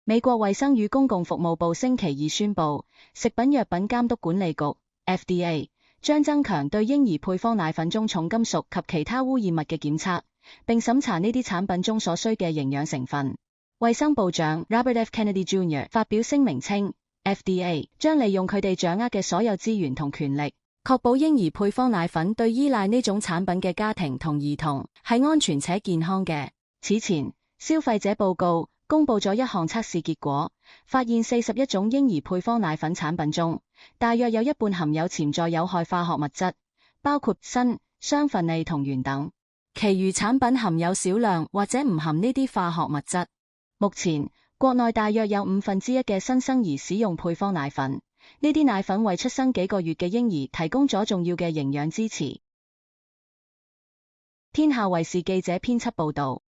美國衛生與公共服務部星期二宣布，食品藥品監督管理局 FDA 將增強對嬰兒配方奶粉中重金屬及其他污染物嘅檢測，並審查呢啲產品中所需嘅營養成分。衛生部長 Robert F. Kennedy Jr. 發表聲明稱， FDA 將利用佢哋掌握嘅所有資源同權力，確保嬰兒配方奶粉對依賴呢種產品嘅家庭同兒童係安全且健康嘅。此前，消費者報告公布咗一項測試結果，發現41種嬰兒配方奶粉產品中，大約有一半含有潛在有害化學物質，包括砷、雙酚鋰同鉛等。其餘產品含有少量或者唔含呢啲化學物質。目前，國內大約有1/5嘅新生兒使用配方奶粉，呢啲奶粉為出生幾個月嘅嬰兒提供咗重要嘅營養支持。天下衛視記者編輯報道。